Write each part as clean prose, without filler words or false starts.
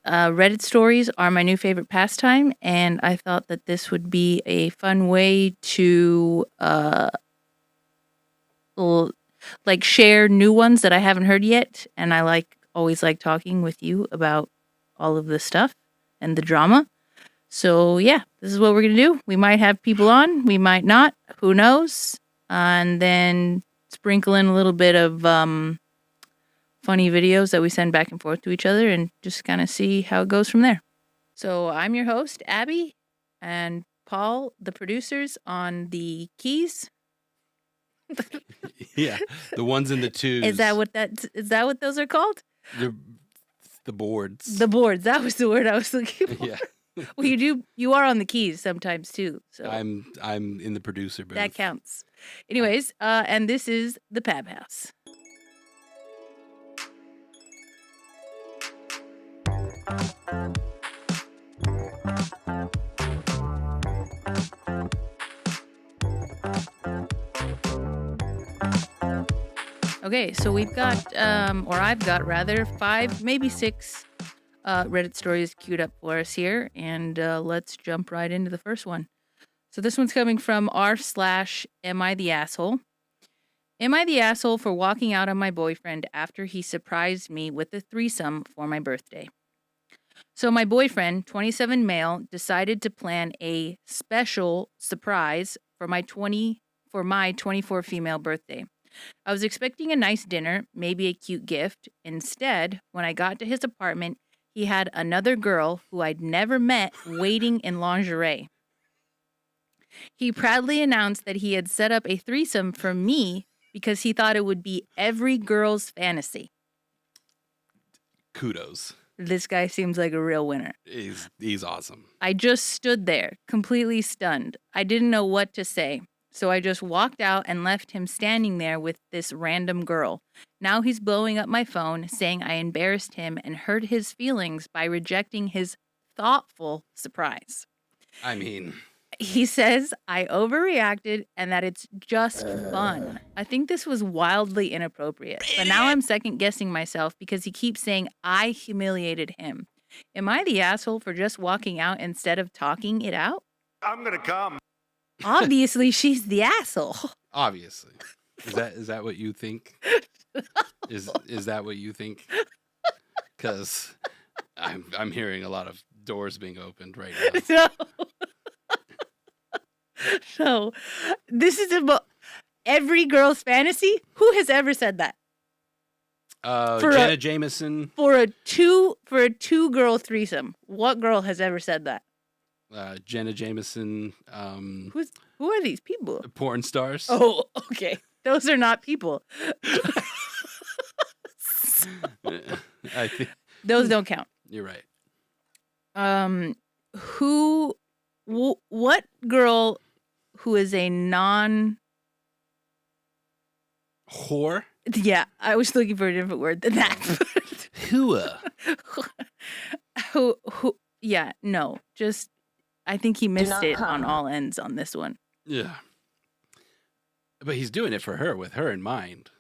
Reddit stories are my new favorite pastime, and I thought that this would be a fun way to share new ones that I haven't heard yet. And I always like talking with you about all of this stuff and the drama. So yeah, this is what we're gonna do. We might have people on, we might not. Who knows? And then sprinkle in a little bit of funny videos that we send back and forth to each other, and just kind of see how it goes from there. So I'm your host, Abby, and Paul, the producers, on the keys. Yeah, the ones and the twos. Is that what those are called? The boards. The boards. That was the word I was looking for. Yeah. Well, you are on the keys sometimes too. So I'm in the producer booth. That counts. Anyways, and this is the Pab House. Okay, so we've got, or I've got rather, 5, maybe 6 Reddit stories queued up for us here, and let's jump right into the first one. So this one's coming from r/Am I the Asshole? Am I the asshole for walking out on my boyfriend after he surprised me with a threesome for my birthday? So my boyfriend, 27 male, decided to plan a special surprise for my 24 female birthday. I was expecting a nice dinner, maybe a cute gift. Instead, when I got to his apartment, he had another girl who I'd never met waiting in lingerie. He proudly announced that he had set up a threesome for me because he thought it would be every girl's fantasy. Kudos. This guy seems like a real winner. He's awesome. I just stood there, completely stunned. I didn't know what to say. So I just walked out and left him standing there with this random girl. Now he's blowing up my phone, saying I embarrassed him and hurt his feelings by rejecting his thoughtful surprise. I mean, he says I overreacted and that it's just fun. I think this was wildly inappropriate, but now I'm second guessing myself because he keeps saying I humiliated him. Am I the asshole for just walking out instead of talking it out? I'm gonna come. Obviously, she's the asshole. Obviously. Is that what you think? Is that what you think? Because I'm hearing a lot of doors being opened right now. So this is about every girl's fantasy. Who has ever said that? Jenna Jameson. For a two girl threesome. What girl has ever said that? Jenna Jameson. Who are these people? Porn stars. Oh, okay. Those are not people. I think those don't count. You're right. What girl who is a non whore? Yeah, I was looking for a different word than that. Whoa. Who? Yeah, no, just. I think he missed it on all ends on this one. Yeah. But he's doing it for her, with her in mind.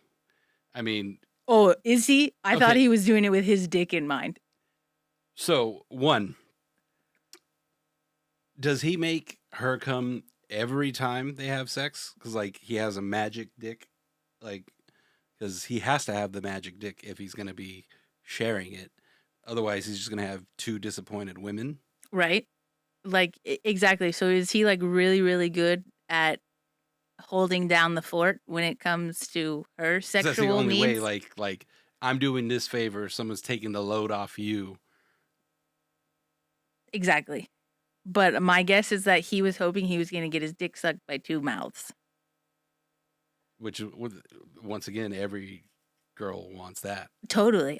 I mean... Oh, is he? I thought he was doing it with his dick in mind. So, 1. Does he make her come every time they have sex? Because, he has a magic dick. Because he has to have the magic dick if he's going to be sharing it. Otherwise, he's just going to have 2 disappointed women. Right. Exactly. So is he really, really good at holding down the fort when it comes to her sexual needs? That's the only way, I'm doing this favor, someone's taking the load off you. Exactly. But my guess is that he was hoping he was going to get his dick sucked by 2 mouths. Which, once again, every girl wants that. Totally.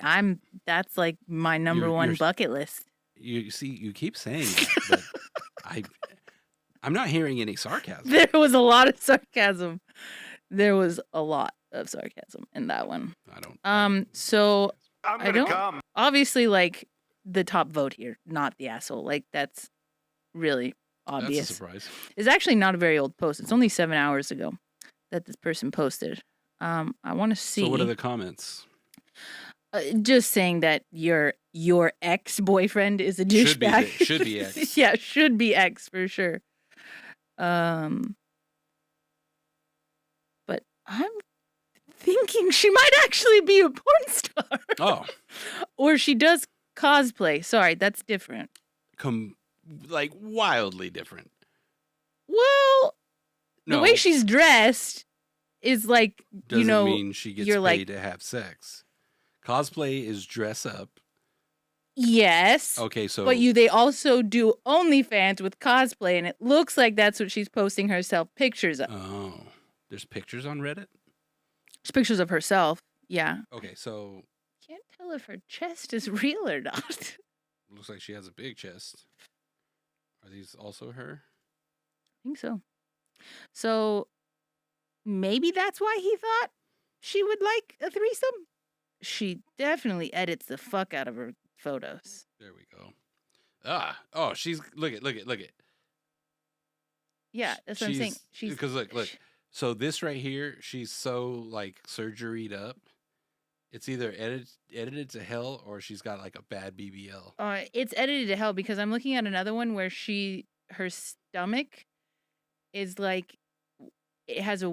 That's my number one bucket list. You see, you keep saying that, but I'm not hearing any sarcasm. There was a lot of sarcasm. There was a lot of sarcasm in that one. So I don't come. Obviously, the top vote here, not the asshole. That's really obvious. That's a surprise. It's actually not a very old post. It's only 7 hours ago that this person posted. I want to see. So what are the comments? Just saying that your ex-boyfriend is a douchebag. Should be X. Yeah, should be X for sure. But I'm thinking she might actually be a porn star. Oh. Or she does cosplay. Sorry, that's different. Like wildly different. Well, No, the way she's dressed is like, doesn't mean she gets you're paid like, to have sex. Cosplay is dress up. yes. Okay, so But they also do OnlyFans with cosplay, and it looks like that's what she's posting herself pictures of. Oh, there's pictures on Reddit? There's pictures of herself. Yeah. Okay, so Can't tell if her chest is real or not. looks like she has a big chest. Are these also her? I think so. So maybe that's why he thought she would like a threesome. She definitely edits the fuck out of her photos. There we go. Oh, she's look at. Yeah, that's what I'm saying. She's because look. So this right here, she's so like surgeried up. It's either edited to hell or she's got like a bad BBL. It's edited to hell because I'm looking at another one where her stomach is like, it has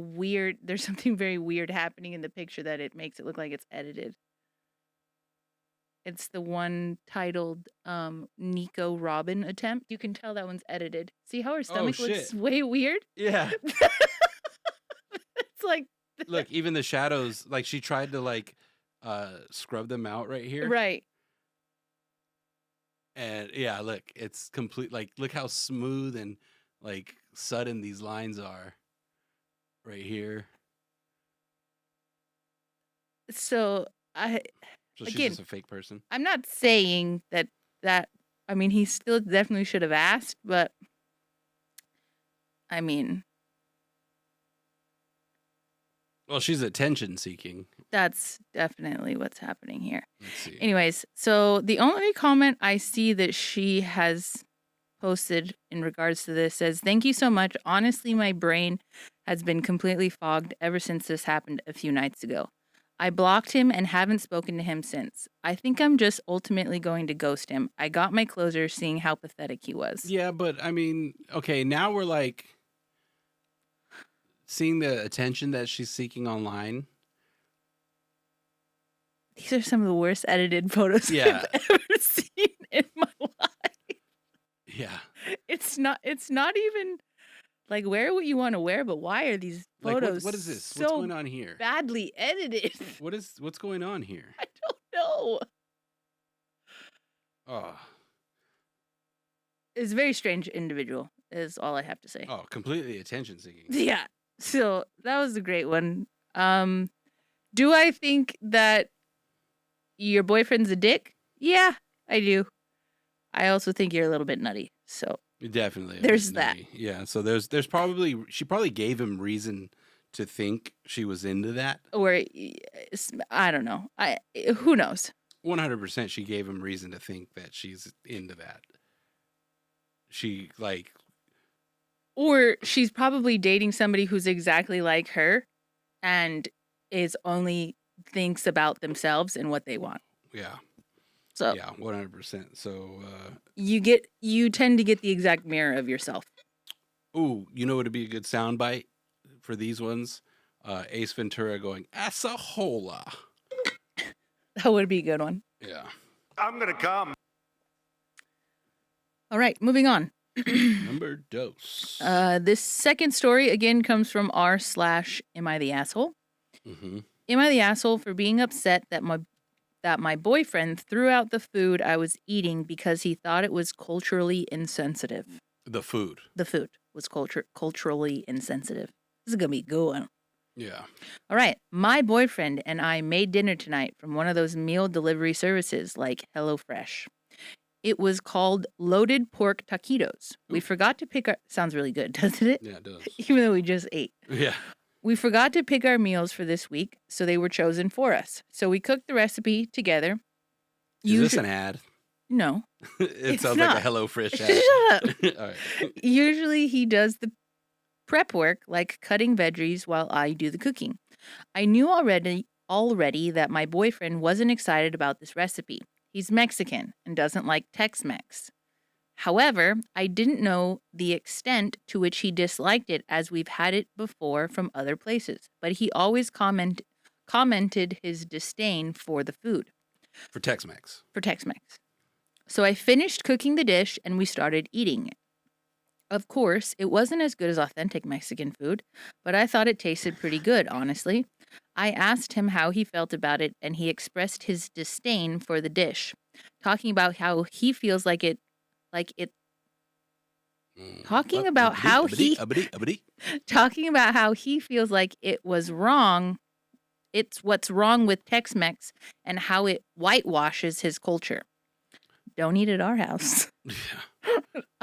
there's something very weird happening in the picture that it makes it look like it's edited. It's the one titled Nico Robin Attempt. You can tell that one's edited. See how her stomach looks way weird? Yeah. It's like, look, even the shadows, like she tried to like scrub them out right here. Right. And yeah, look, it's complete, like look how smooth and like sudden these lines are right here. So she's again, just a fake person. I'm not saying that I mean, he still definitely should have asked, but I mean, well, she's attention seeking. that's definitely what's happening here. Let's see. Anyways, so the only comment I see that she has posted in regards to this says, "Thank you so much. Honestly, my brain has been completely fogged ever since this happened a few nights ago. I blocked him and haven't spoken to him since. I think I'm just ultimately going to ghost him. I got my closure seeing how pathetic he was." Yeah, but I mean, okay, now we're like seeing the attention that she's seeking online. These are some of the worst edited photos Yeah. I've ever seen in my life. Yeah. It's not even like, wear what you want to wear, but why are these photos like what is this? so What's going on here? badly edited? What's going on here? I don't know. Oh. It's a very strange individual, is all I have to say. Oh, completely attention seeking. Yeah. So that was a great one. Do I think that your boyfriend's a dick? Yeah, I do. I also think you're a little bit nutty. So Definitely. there's that. Yeah. So there's probably, she probably gave him reason to think she was into that. Or I don't know. Who knows? 100% she gave him reason to think that she's into that. She like, or she's probably dating somebody who's exactly like her and is only thinks about themselves and what they want. yeah. So Yeah, 100%. So you tend to get the exact mirror of yourself. ooh, you know what would be a good soundbite for these ones? Ace Ventura going, "Asahola." That would be a good one. Yeah. I'm gonna come. All right, moving on. Number dos. This second story again comes from r/am I the asshole? Mm-hmm. Am I the asshole for being upset that my boyfriend threw out the food I was eating because he thought it was culturally insensitive? The food. The food was culturally insensitive. This is gonna be a good one. Yeah. All right, my boyfriend and I made dinner tonight from one of those meal delivery services like HelloFresh. It was called loaded pork taquitos. We forgot to pick our... Sounds really good, doesn't it? Yeah, it does. Even though we just ate. Yeah. We forgot to pick our meals for this week, so they were chosen for us. So we cooked the recipe together. Is this an ad? No. It sounds not. like a HelloFresh ad. Shut up. All right. Usually he does the prep work, like cutting veggies, while I do the cooking. I knew already that my boyfriend wasn't excited about this recipe. He's Mexican and doesn't like Tex-Mex. However, I didn't know the extent to which he disliked it as we've had it before from other places, but he always commented his disdain for the food. For Tex-Mex. For Tex-Mex. So I finished cooking the dish and we started eating it. Of course, it wasn't as good as authentic Mexican food, but I thought it tasted pretty good, honestly. I asked him how he felt about it, and he expressed his disdain for the dish, talking about how he feels like it, talking about how he feels like it was wrong. It's what's wrong with Tex-Mex and how it whitewashes his culture. Don't eat at our house.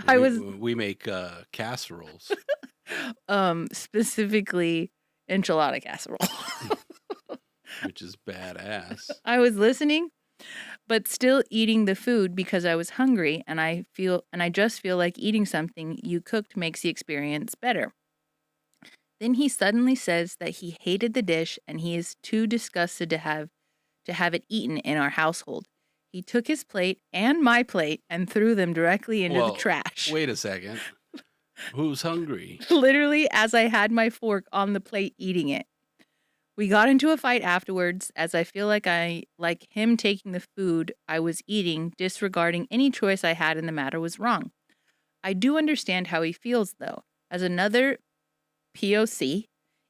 We make casseroles. Specifically enchilada casserole. Which is badass. I was listening, but still eating the food because I was hungry, and I just feel like eating something you cooked makes the experience better. Then he suddenly says that he hated the dish and he is too disgusted to have it eaten in our household. He took his plate and my plate and threw them directly into the trash. Wait a second. Who's hungry? Literally, as I had my fork on the plate eating it. We got into a fight afterwards, as I feel like him taking the food I was eating, disregarding any choice I had in the matter, was wrong. I do understand how he feels, though. As another POC,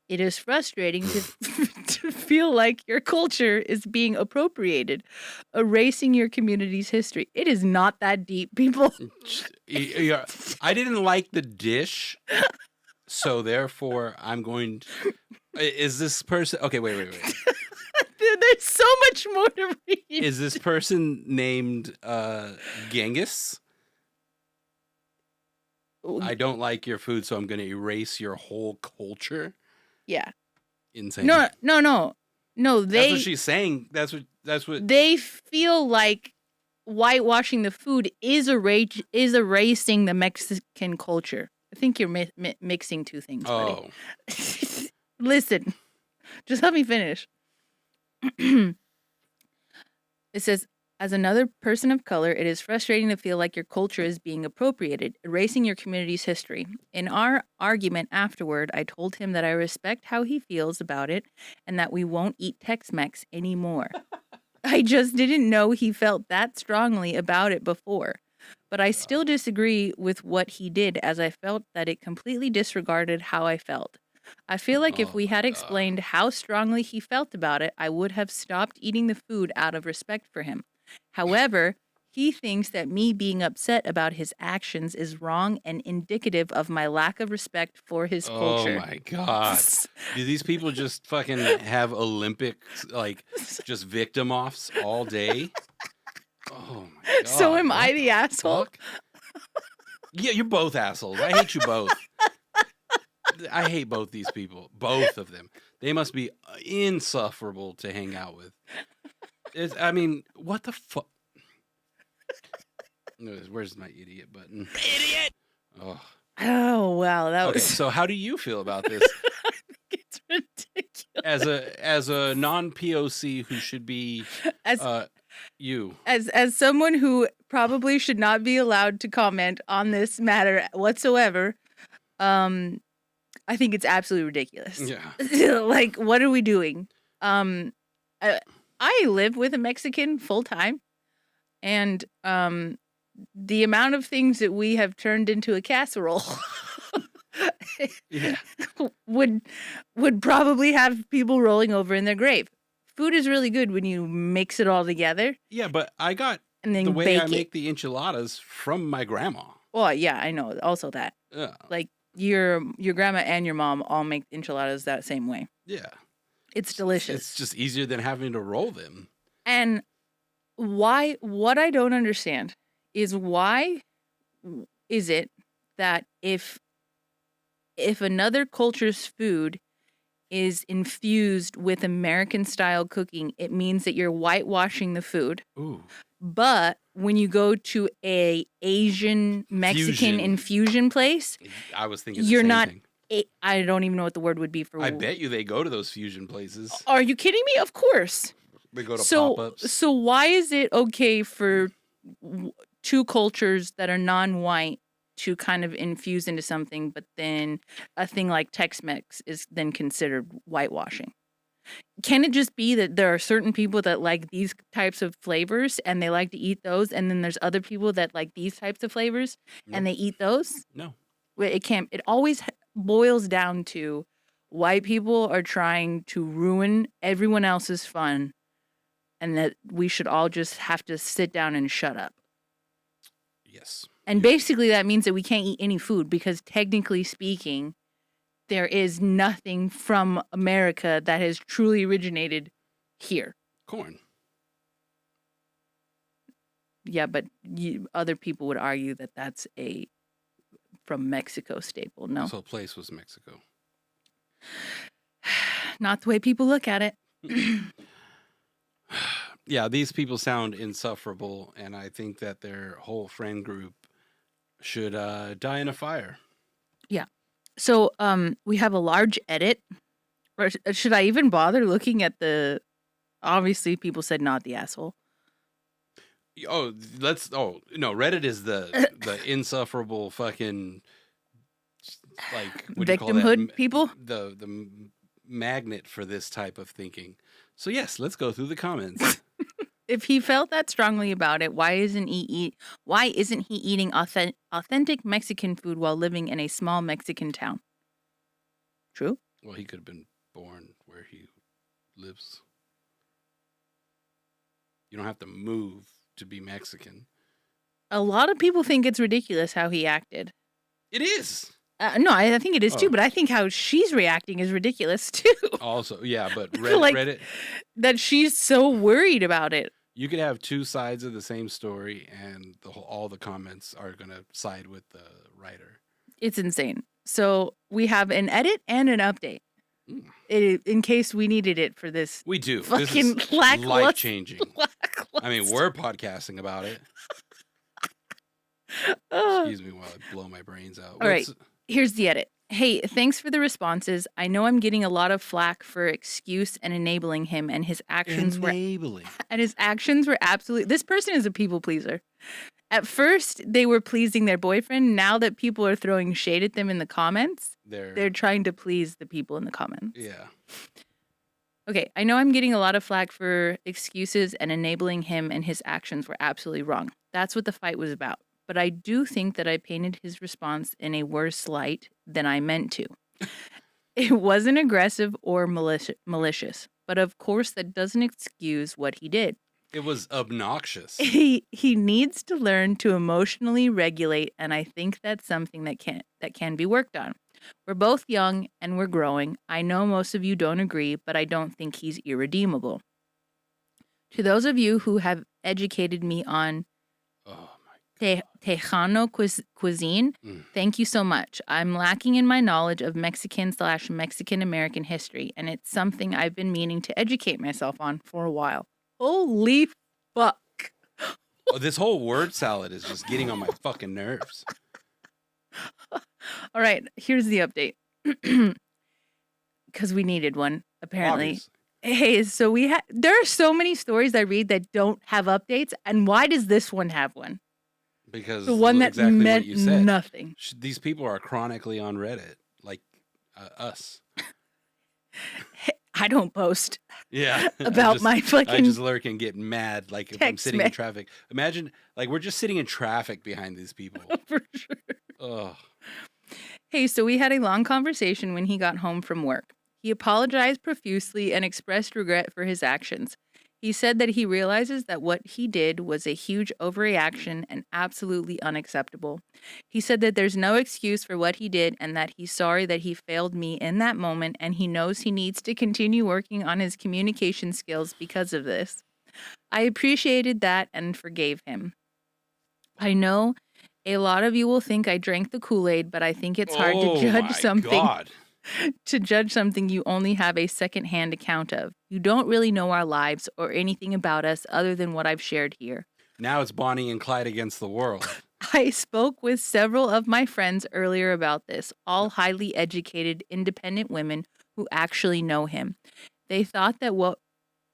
it is frustrating to feel like your culture is being appropriated, erasing your community's history. It is not that deep, people. I didn't like the dish, so therefore I'm going to... Is this person... Okay, wait. There's so much more to read. Is this person named Genghis? I don't like your food, so I'm going to erase your whole culture. Yeah. Insane. No. That's what she's saying. That's what they feel like. Whitewashing the food is erasing the Mexican culture. I think you're mixing two things. Oh. Buddy. Listen, just let me finish. It says, as another person of color, it is frustrating to feel like your culture is being appropriated, erasing your community's history. In our argument afterward, I told him that I respect how he feels about it and that we won't eat Tex-Mex anymore. I just didn't know he felt that strongly about it before. But I still disagree with what he did, as I felt that it completely disregarded how I felt. I feel like if we had explained how strongly he felt about it, I would have stopped eating the food out of respect for him. However, he thinks that me being upset about his actions is wrong and indicative of my lack of respect for his culture. Oh my God. Do these people just fucking have Olympics, like, just victim offs all day? Oh my God. So am I the asshole? Fuck? Yeah, you're both assholes. I hate you both. I hate both these people. Both of them. They must be insufferable to hang out with. What the fuck? Where's my idiot button? Idiot! Oh, wow. That was... So how do you feel about this? I think it's ridiculous. As a non-POC who should be you. As someone who probably should not be allowed to comment on this matter whatsoever, I think it's absolutely ridiculous. Yeah. Like, what are we doing? I live with a Mexican full time, and the amount of things that we have turned into a casserole yeah. would probably have people rolling over in their grave. Food is really good when you mix it all together. Yeah, but I got and then the way I make the enchiladas from my grandma. Well, yeah, I know. Also that. Yeah. Like your grandma and your mom all make enchiladas that same way. Yeah. It's delicious. It's just easier than having to roll them. And what I don't understand is why is it that if another culture's food is infused with American style cooking, it means that you're whitewashing the food. Ooh. But when you go to a Asian Mexican infusion place, I was thinking you're not thing. I don't even know what the word would be for. I bet you they go to those fusion places. Are you kidding me? Of course. They go to pop-ups. So why is it okay for two cultures that are non-white to kind of infuse into something, but then a thing like Tex-Mex is then considered whitewashing? Can it just be that there are certain people that like these types of flavors and they like to eat those, and then there's other people that like these types of flavors and they eat those? No. It can't. It always boils down to white people are trying to ruin everyone else's fun, and that we should all just have to sit down and shut up. Yes. And basically that means that we can't eat any food because technically speaking, there is nothing from America that has truly originated here. Corn. Yeah, but other people would argue that that's a from Mexico staple. No. This whole place was Mexico. Not the way people look at it. Yeah, these people sound insufferable, and I think that their whole friend group should die in a fire. Yeah. So we have a large edit. Or should I even bother looking at the... Obviously, people said not the asshole. Oh, no, Reddit is the insufferable fucking, like, what do you call that? Victimhood people? The magnet for this type of thinking. So yes, let's go through the comments. If he felt that strongly about it, why isn't he eating authentic Mexican food while living in a small Mexican town? True? Well, he could have been born where he lives. You don't have to move to be Mexican. A lot of people think it's ridiculous how he acted. It is. No, I think it is too, but I think how she's reacting is ridiculous too. Also, yeah, but Reddit... That she's so worried about it. You could have two sides of the same story, and all the comments are going to side with the writer. It's insane. So we have an edit and an update. In case we needed it for this. We do. Fucking this is life-changing. I mean, we're podcasting about it. Excuse me while I blow my brains out. All right. Here's the edit. Hey, thanks for the responses. I know I'm getting a lot of flack for excuse and enabling him, and his actions were absolutely... This person is a people pleaser. At first, they were pleasing their boyfriend. Now that people are throwing shade at them in the comments, they're trying to please the people in the comments. Yeah. Okay, I know I'm getting a lot of flack for excuses and enabling him, and his actions were absolutely wrong. That's what the fight was about. But I do think that I painted his response in a worse light than I meant to. It wasn't aggressive or malicious, but of course that doesn't excuse what he did. It was obnoxious. He needs to learn to emotionally regulate, and I think that's something that can be worked on. We're both young and we're growing. I know most of you don't agree, but I don't think he's irredeemable. To those of you who have educated me on Tejano cuisine, thank you so much. I'm lacking in my knowledge of Mexican/Mexican American history, and it's something I've been meaning to educate myself on for a while. Holy fuck. This whole word salad is just getting on my fucking nerves. All right, here's the update. Because we needed one, apparently. Obviously. Hey, so there are so many stories I read that don't have updates, and why does this one have one? Because the one that exactly meant what you said. Nothing. These people are chronically on Reddit, like us. I don't post. Yeah. About my fucking... I just lurk and get mad, like if I'm sitting in traffic. Imagine, like, we're just sitting in traffic behind these people. For sure. Ugh. Hey, so we had a long conversation when he got home from work. He apologized profusely and expressed regret for his actions. He said that he realizes that what he did was a huge overreaction and absolutely unacceptable. He said that there's no excuse for what he did and that he's sorry that he failed me in that moment, and he knows he needs to continue working on his communication skills because of this. I appreciated that and forgave him. I know a lot of you will think I drank the Kool-Aid, but I think it's hard to judge something. God. To judge something you only have a second-hand account of. You don't really know our lives or anything about us other than what I've shared here. Now it's Bonnie and Clyde against the world. I spoke with several of my friends earlier about this, all highly educated, independent women who actually know him. They thought that what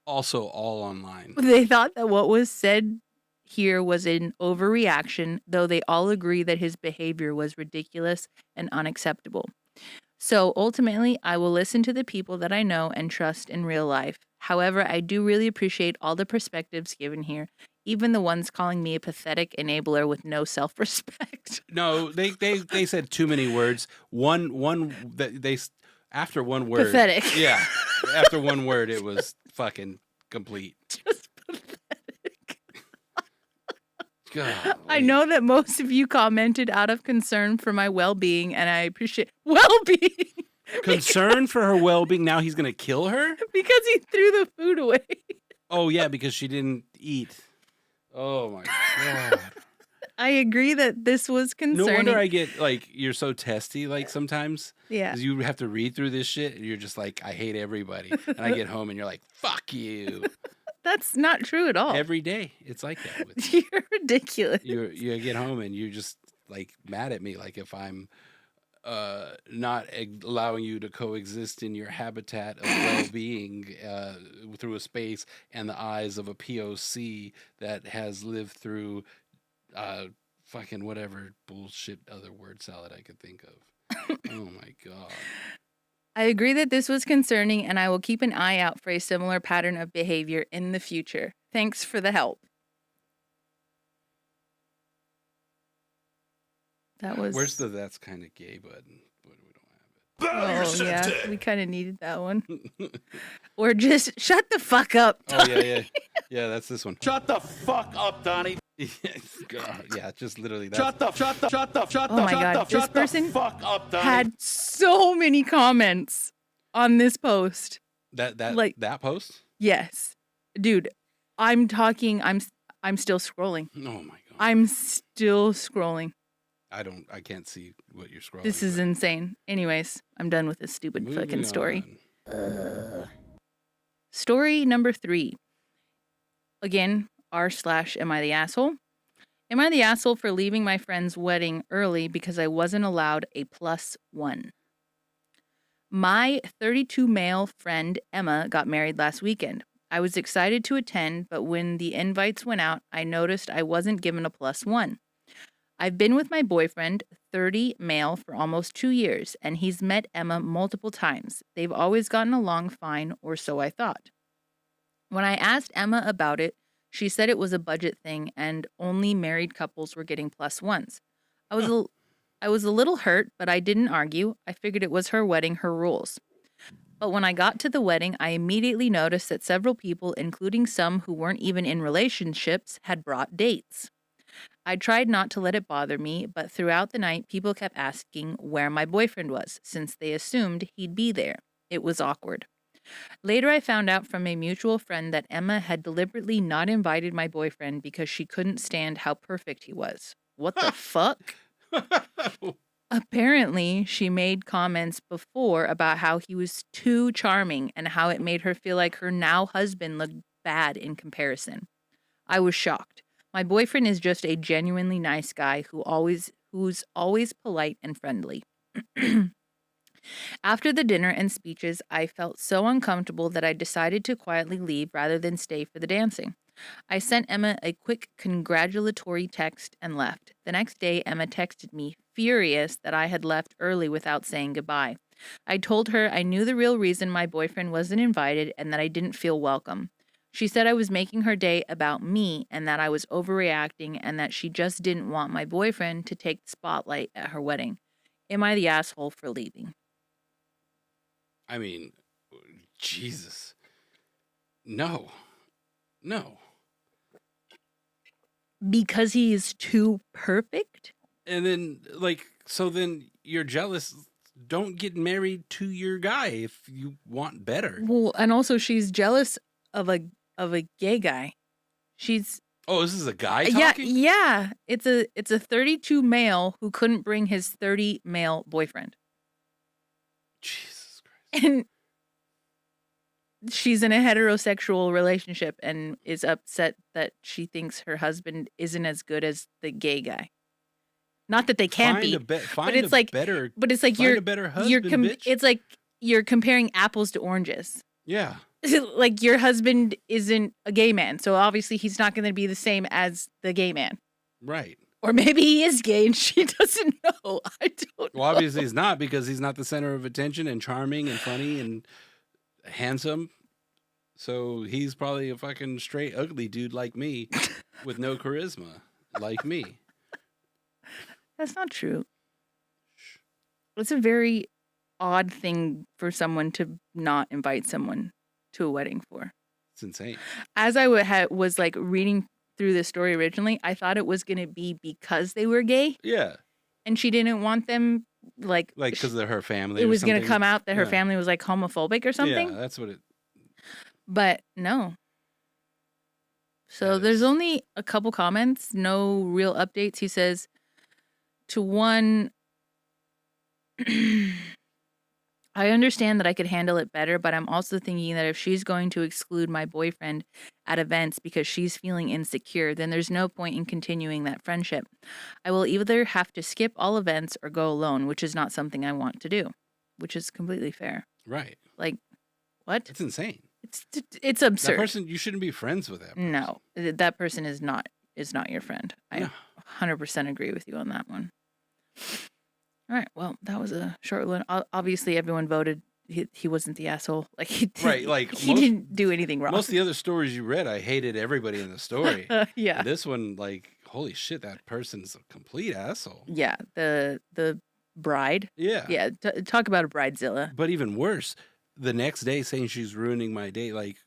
Also, all online. was said here was an overreaction, though they all agree that his behavior was ridiculous and unacceptable. So ultimately, I will listen to the people that I know and trust in real life. However, I do really appreciate all the perspectives given here, even the ones calling me a pathetic enabler with no self-respect. No, they said too many words. After one word. Pathetic. Yeah, after one word, it was fucking complete. Just pathetic. God, I know that most of you commented out of concern for my well-being, and I appreciate well-being. Concern for her well-being. Now he's gonna kill her because he threw the food away. Oh yeah, because she didn't eat. Oh my god. I agree that this was concerning. No wonder I get like you're so testy like sometimes. Yeah. Because you have to read through this shit and you're just like, I hate everybody. And I get home and you're like, fuck you. That's not true at all. Every day it's like that. You're ridiculous. You get home and you're just like mad at me, like if I'm not allowing you to coexist in your habitat of well-being through a space and the eyes of a POC that has lived through fucking whatever bullshit other word salad I could think of. Oh my god. I agree that this was concerning, and I will keep an eye out for a similar pattern of behavior in the future. Thanks for the help. That was. Where's the that's kind of gay button? But we don't have it. Oh yeah, we kind of needed that one. Or just shut the fuck up, Donnie. Oh yeah, that's this one. Shut the fuck up, Donnie. God, yeah, just literally that. Oh my god, this person had so many comments on this post. That post? Yes, dude. I'm still scrolling. Oh my god. I'm still scrolling. I can't see what you're scrolling. This is insane. Anyways, I'm done with this stupid fucking story. Story number 3. Again, r/am I the asshole? Am I the asshole for leaving my friend's wedding early because I wasn't allowed a +1? My 32 male friend Emma got married last weekend. I was excited to attend, but when the invites went out, I noticed I wasn't given a +1. I've been with my boyfriend, 30 male, for almost 2 years, and he's met Emma multiple times. They've always gotten along fine, or so I thought. When I asked Emma about it, she said it was a budget thing and only married couples were getting +1s. I was a little hurt, but I didn't argue. I figured it was her wedding, her rules. But when I got to the wedding, I immediately noticed that several people, including some who weren't even in relationships, had brought dates. I tried not to let it bother me, but throughout the night, people kept asking where my boyfriend was, since they assumed he'd be there. It was awkward. Later, I found out from a mutual friend that Emma had deliberately not invited my boyfriend because she couldn't stand how perfect he was. What the fuck? Apparently, she made comments before about how he was too charming and how it made her feel like her now husband looked bad in comparison. I was shocked. My boyfriend is just a genuinely nice guy who's always polite and friendly. After the dinner and speeches, I felt so uncomfortable that I decided to quietly leave rather than stay for the dancing. I sent Emma a quick congratulatory text and left. The next day, Emma texted me, furious that I had left early without saying goodbye. I told her I knew the real reason my boyfriend wasn't invited and that I didn't feel welcome. She said I was making her day about me and that I was overreacting and that she just didn't want my boyfriend to take the spotlight at her wedding. Am I the asshole for leaving? I mean, Jesus. No. Because he is too perfect? And then, so then you're jealous. Don't get married to your guy if you want better. Well, and also she's jealous of a gay guy. She's Oh, this is a guy talking? Yeah. It's a 32 male who couldn't bring his 30 male boyfriend. Jesus Christ. And she's in a heterosexual relationship and is upset that she thinks her husband isn't as good as the gay guy. Not that they can't be, Find it's a like, better. but it's like Find a better husband, bitch. it's like you're comparing apples to oranges. Yeah. Like your husband isn't a gay man, so obviously he's not going to be the same as the gay man. Right. Or maybe he is gay and she doesn't know. I don't know. Well, obviously he's not, because he's not the center of attention and charming and funny and handsome. So he's probably a fucking straight ugly dude like me with no charisma like me. That's not true. It's a very odd thing for someone to not invite someone to a wedding for. It's insane. As I was like reading through this story originally, I thought it was going to be because they were gay. Yeah. And she didn't want them like because of her family. It was going to come out that her family was like homophobic or something. Yeah, that's what it. But no. So there's only a couple comments, no real updates. He says, to one, I understand that I could handle it better, but I'm also thinking that if she's going to exclude my boyfriend at events because she's feeling insecure, then there's no point in continuing that friendship. I will either have to skip all events or go alone, which is not something I want to do, which is completely fair. Right. Like, what? It's insane. It's absurd. That person, you shouldn't be friends with that person. No, that person is not your friend. I 100% agree with you on that one. All right. Well, that was a short one. Obviously, everyone voted he wasn't the asshole. Like he didn't do anything wrong. Most of the other stories you read, I hated everybody in the story. Yeah. And this one, like, holy shit, that person's a complete asshole. Yeah. The bride. Yeah. Yeah. Talk about a bridezilla. But even worse, the next day saying she's ruining my day. Like,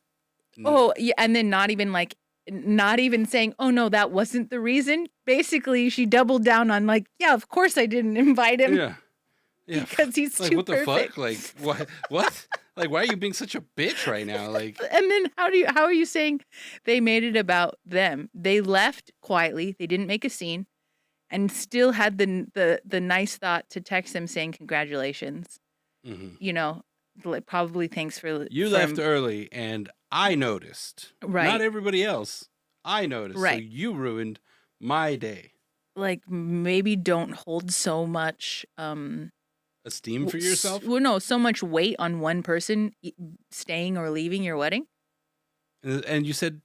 oh yeah, and then not even saying, oh no, that wasn't the reason. Basically, she doubled down on like, yeah, of course I didn't invite him. Yeah. Yeah. Because he's like, too what the perfect. fuck? Like, what? Like, why are you being such a bitch right now? Like, and then how are you saying they made it about them? They left quietly. They didn't make a scene, and still had the nice thought to text them saying congratulations. mm-hmm. You know, like, probably thanks for you left early, and I noticed. Right. Not everybody else. I noticed. Right. So you ruined my day. Like, maybe don't hold so much esteem for yourself. Well, no, so much weight on one person staying or leaving your wedding. And you said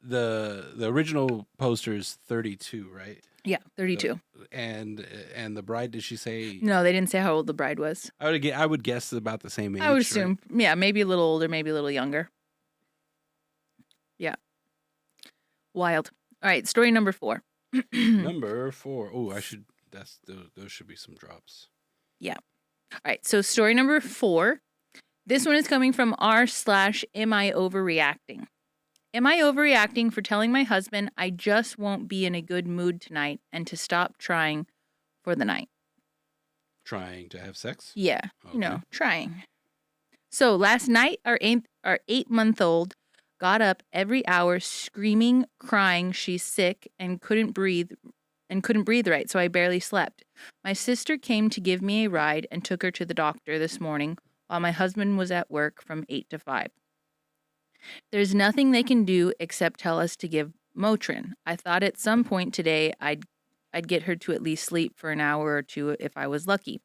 the original poster is 32, right? Yeah, 32. And the bride, did she say? No, they didn't say how old the bride was. I would guess about the same age. I would assume, right? Yeah, maybe a little older, maybe a little younger. Yeah. Wild. All right, story number 4. Number 4. Oh, those should be some drops. Yeah. All right, so story number 4. This one is coming from r/am I overreacting? Am I overreacting for telling my husband I just won't be in a good mood tonight and to stop trying for the night? Trying to have sex? Yeah, Okay. Trying. So last night, our 8-month-old got up every hour screaming, crying she's sick and couldn't breathe right, so I barely slept. My sister came to give me a ride and took her to the doctor this morning while my husband was at work from 8 to 5. There's nothing they can do except tell us to give Motrin. I thought at some point today I'd get her to at least sleep for an hour or two if I was lucky.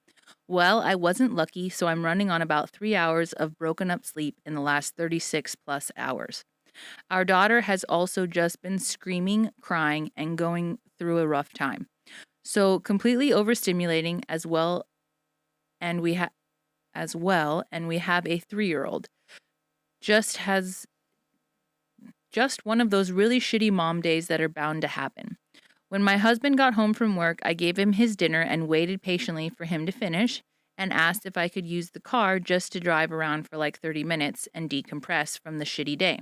Well, I wasn't lucky, so I'm running on about 3 hours of broken up sleep in the last 36 plus hours. Our daughter has also just been screaming, crying, and going through a rough time. So completely overstimulating as well, and we have a 3-year-old. Just one of those really shitty mom days that are bound to happen. When my husband got home from work, I gave him his dinner and waited patiently for him to finish and asked if I could use the car just to drive around for like 30 minutes and decompress from the shitty day.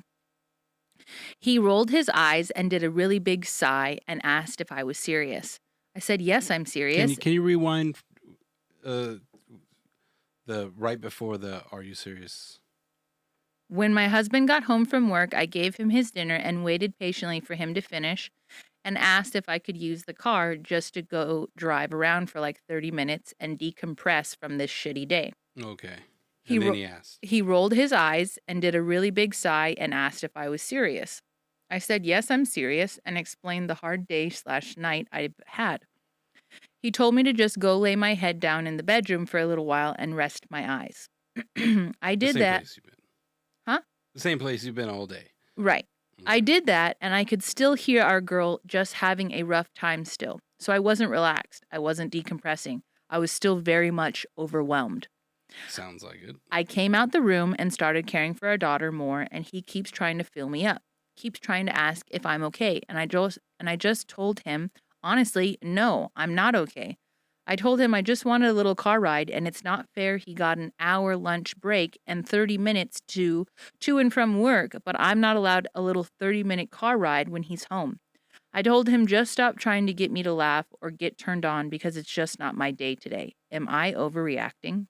He rolled his eyes and did a really big sigh and asked if I was serious. I said, yes, I'm serious. Can you rewind the right before the "Are you serious"? When my husband got home from work, I gave him his dinner and waited patiently for him to finish and asked if I could use the car just to go drive around for like 30 minutes and decompress from this shitty day. Okay. And then he asked. He rolled his eyes and did a really big sigh and asked if I was serious. I said, yes, I'm serious, and explained the hard day/night I've had. He told me to just go lay my head down in the bedroom for a little while and rest my eyes. I The did same that. place you've been. Huh? The same place you've been all day. Right. I did that, and I could still hear our girl just having a rough time still. So I wasn't relaxed. I wasn't decompressing. I was still very much overwhelmed. Sounds like it. I came out the room and started caring for our daughter more, and he keeps trying to fill me up. Keeps trying to ask if I'm okay, and I just told him, honestly, no, I'm not okay. I told him I just wanted a little car ride, and it's not fair he got an hour lunch break and 30 minutes to and from work, but I'm not allowed a little 30-minute car ride when he's home. I told him just stop trying to get me to laugh or get turned on because it's just not my day today. Am I overreacting?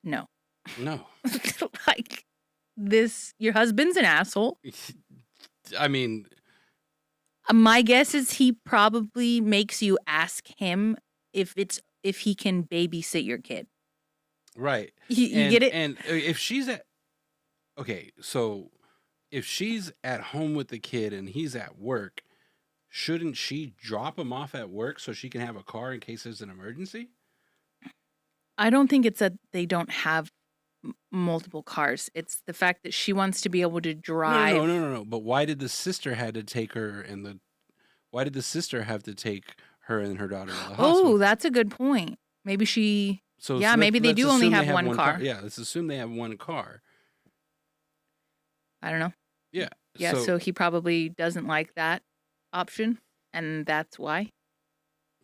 No. No. Like, this, your husband's an asshole. I mean, My guess is he probably makes you ask him if he can babysit your kid. right. You get it? And if she's so if she's at home with the kid and he's at work, shouldn't she drop him off at work so she can have a car in case there's an emergency? I don't think it's that they don't have multiple cars. It's the fact that she wants to be able to drive. No. But why did the sister had to take her why did the sister have to take her and her daughter to the hospital? Oh, that's a good point. Maybe she. Yeah, maybe they let's do only assume they have one car. Yeah, let's assume they have one car. I don't know. Yeah. Yeah, so he probably doesn't like that option, and that's why.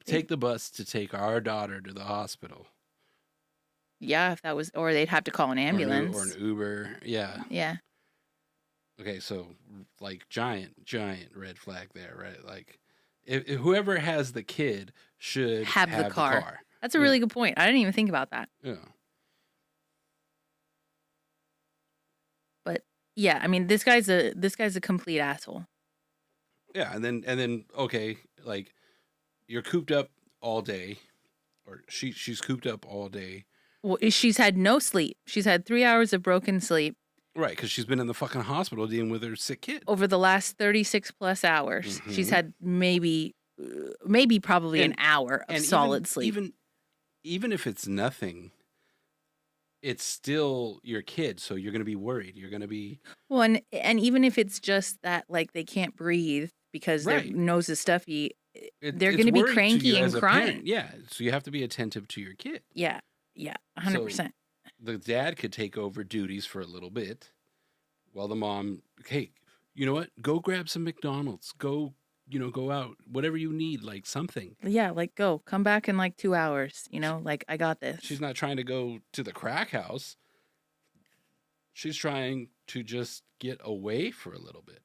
Take the bus to take our daughter to the hospital. Yeah, if that was, or they'd have to call an ambulance. Or an Uber. Yeah. Yeah. Okay, so like giant red flag there, right? Like if whoever has the kid should have the car. That's a really good point. I didn't even think about that. Yeah. But yeah, I mean, this guy's a complete asshole. Yeah, and then okay, like you're cooped up all day, or she's cooped up all day. Well, she's had no sleep. She's had 3 hours of broken sleep. Right, because she's been in the fucking hospital dealing with her sick kid over the last 36 plus hours. Mm-hmm. She's had maybe probably an hour of solid sleep. Even if it's nothing, it's still your kid, so you're going to be worried. You're going to be and even if it's just that, like, they can't breathe because their nose is stuffy, they're going to be cranky and crying. Yeah, so you have to be attentive to your kid. Yeah, 100%. So the dad could take over duties for a little bit while the mom, hey, you know what? Go grab some McDonald's. Go out, whatever you need, like something. Yeah, like come back in like 2 hours, like I got this. She's not trying to go to the crack house. She's trying to just get away for a little bit.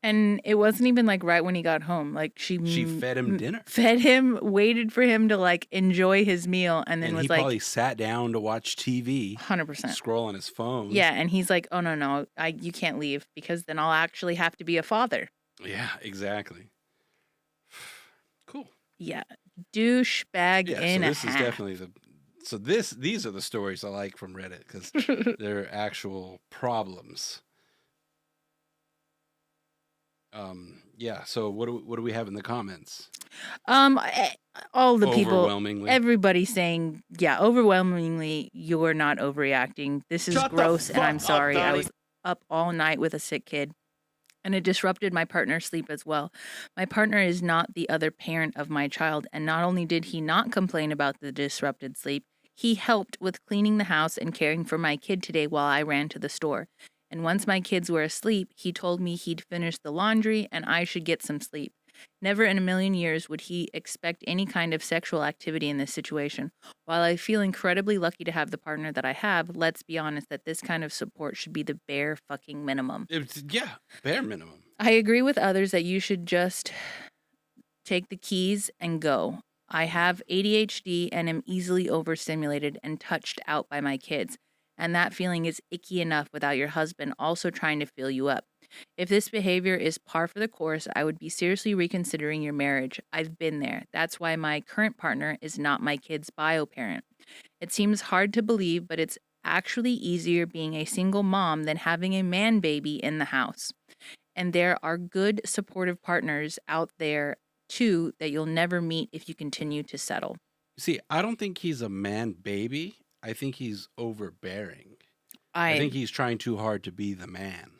And it wasn't even like right when he got home. Like she fed him dinner. Fed him, waited for him to like enjoy his meal, and then he probably sat down to watch TV. 100%. Scroll on his phone. Yeah, and he's like, "Oh no, you can't leave because then I'll actually have to be a father." Yeah, exactly. Cool. Yeah, douchebag in a hat. This is definitely these are the stories I like from Reddit because they're actual problems. So what do we have in the comments? All the people, everybody saying, overwhelmingly, you're not overreacting. This is gross, and I'm sorry. I was up all night with a sick kid, and it disrupted my partner's sleep as well. My partner is not the other parent of my child, and not only did he not complain about the disrupted sleep, he helped with cleaning the house and caring for my kid today while I ran to the store. And once my kids were asleep, he told me he'd finish the laundry and I should get some sleep. Never in a million years would he expect any kind of sexual activity in this situation. While I feel incredibly lucky to have the partner that I have, let's be honest that this kind of support should be the bare fucking minimum. Bare minimum. I agree with others that you should just take the keys and go. I have ADHD and am easily overstimulated and touched out by my kids. And that feeling is icky enough without your husband also trying to fill you up. If this behavior is par for the course, I would be seriously reconsidering your marriage. I've been there. That's why my current partner is not my kid's bio parent. It seems hard to believe, but it's actually easier being a single mom than having a man baby in the house. And there are good supportive partners out there two that you'll never meet if you continue to settle. See, I don't think he's a man baby. I think he's overbearing. I think he's trying too hard to be the man.